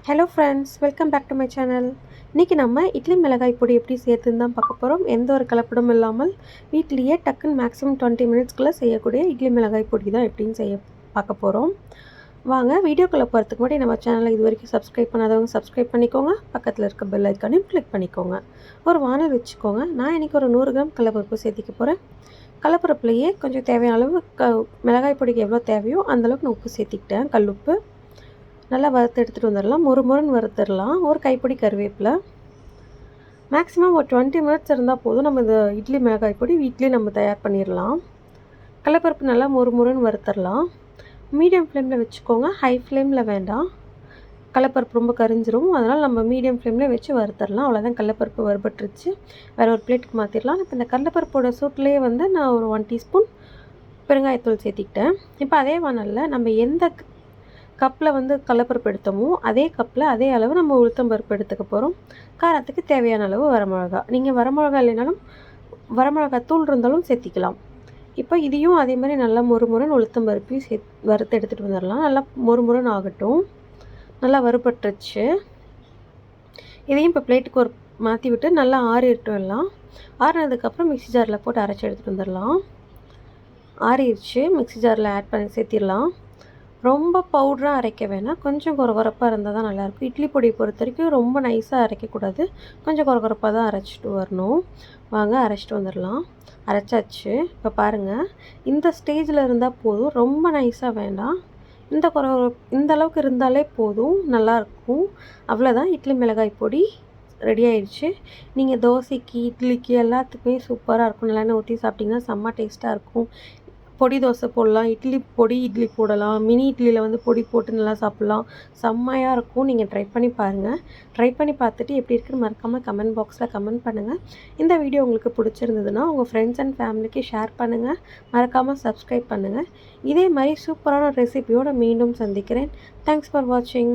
Hello friends, welcome back to my channel. இன்றைக்கி நம்ம இட்லி மிளகாய் பொடி எப்படி சேர்த்துன்னு தான் பார்க்க போகிறோம். எந்த ஒரு கலப்படமும் இல்லாமல் வீட்லேயே டக்குன்னு மேக்ஸிமம் 20 மினிட்ஸ்க்குள்ளே செய்யக்கூடிய இட்லி மிளகாய் பொடி தான் எப்படின்னு பார்க்க போகிறோம். வாங்க வீடியோக்குள்ளே போகிறதுக்கு முன்னாடி நம்ம சேனலை இது வரைக்கும் சப்ஸ்கிரைப் பண்ணாதவங்க சப்ஸ்கிரைப் பண்ணிக்கோங்க. பக்கத்தில் இருக்க பெல் ஐக்கானையும் கிளிக் பண்ணிக்கோங்க. ஒரு வானல் வச்சுக்கோங்க. நான் இன்றைக்கி ஒரு 100 கிராம் கடலைப்பருப்பு சேர்த்திக்க போகிறேன். கடலைப்பருப்புலையே கொஞ்சம் தேவையான அளவு மிளகாய் பொடிக்கு எவ்வளோ தேவையோ அந்தளவுக்கு நான் உப்பு சேர்த்திக்கிட்டேன். கல் உப்பு நல்லா வறுத்து எடுத்துகிட்டு வந்துடலாம். முறுமுறுன்னு வறுத்துடலாம். ஒரு கைப்பிடி கருவேப்பிலை. மேக்ஸிமம் ஒரு 20 மினிட்ஸ் இருந்தால் போதும். நம்ம இந்த இட்லி மிளகாய் பொடி வீட்லேயே நம்ம தயார் பண்ணிடலாம். கடலைப்பருப்பு நல்லா முறுமுறுன்னு வறுத்துடலாம். மீடியம் ஃப்ளேமில் வச்சுக்கோங்க, ஹை ஃப்ளேமில் வேண்டாம். கடலைப்பருப்பு ரொம்ப கரிஞ்சிரும். அதனால் நம்ம மீடியம் ஃப்ளேமில் வச்சு வறுத்துடலாம். அவ்வளோதான், கடலைப்பருப்பு வறுபட்டுருச்சு. வேறு ஒரு பிளேட்டுக்கு மாற்றிடலாம். இப்போ இந்த கடலைப்பருப்போட சூட்லேயே நான் ஒரு 1 டீஸ்பூன் பெருங்காயத்தூள் சேர்த்திக்கிட்டேன். இப்போ அதே வானலில் நம்ம எந்த கப்பில் கடலைப்பருப்பு எடுத்தோமோ அதே கப்பில் அதே அளவு நம்ம உளுத்தம்பருப்பு எடுத்துக்க போகிறோம். காரத்துக்கு தேவையான அளவு வரமிளகா. நீங்கள் வரமிளகா இல்லைனாலும் வரமிளகா தூள் இருந்தாலும் சேர்த்திக்கலாம். இப்போ இதையும் அதே மாதிரி நல்லா முறுமுறுன்னு உளுத்தம்பருப்பையும் வறுத்து எடுத்துகிட்டு வந்துடலாம். நல்லா முறுமுறுன்னு ஆகட்டும். நல்லா வறுபட்டுருச்சு. இதையும் இப்போ பிளேட்டுக்கு ஒரு மாற்றி விட்டு நல்லா ஆறிட்டும். எல்லாம் ஆறினதுக்கப்புறம் மிக்ஸி ஜாரில் போட்டு அரைச்சி எடுத்துகிட்டு வந்துடலாம். ஆறிடுச்சு. மிக்ஸி ஜாரில் ஆட் பண்ணி சேர்த்திடலாம். ரொம்ப பவுடராக அரைக்க வேணாம், கொஞ்சம் கொரகொரப்பாக இருந்தால் தான் நல்லாயிருக்கும். இட்லி பொடியை பொறுத்த வரைக்கும் ரொம்ப நைஸாக அரைக்கக்கூடாது, கொஞ்சம் கொரகொரப்பாக தான் அரைச்சிட்டு வரணும். வாங்க அரைச்சிட்டு வந்துடலாம். அரைச்சாச்சு. இப்போ பாருங்கள், இந்த ஸ்டேஜில் இருந்தால் போதும், ரொம்ப நைஸாக வேண்டாம். இந்த அளவுக்கு இருந்தாலே போதும், நல்லாயிருக்கும். அவ்வளோதான், இட்லி மிளகாய் பொடி ரெடி ஆயிடுச்சு. நீங்கள் தோசைக்கு இட்லிக்கு எல்லாத்துக்குமே சூப்பராக இருக்கும். நல்லெண்ணெய் ஊற்றி சாப்பிட்டிங்கன்னா செம்ம டேஸ்ட்டாக இருக்கும். பொடி தோசை போடலாம், இட்லி போடலாம், மினி இட்லியில் பொடி போட்டு நல்லா சாப்பிட்லாம். செம்மையாக இருக்கும். நீங்கள் ட்ரை பண்ணி பாருங்கள். ட்ரை பண்ணி பார்த்துட்டு எப்படி இருக்குன்னு மறக்காமல் கமெண்ட் பாக்ஸில் கமெண்ட் பண்ணுங்கள். இந்த வீடியோ உங்களுக்கு பிடிச்சிருந்ததுன்னா உங்கள் ஃப்ரெண்ட்ஸ் அண்ட் ஃபேமிலிக்கு ஷேர் பண்ணுங்கள். மறக்காமல் சப்ஸ்கிரைப் பண்ணுங்கள். இதே மாதிரி சூப்பரான ரெசிபியோடு மீண்டும் சந்திக்கிறேன். தேங்க்ஸ் ஃபார் வாட்சிங்.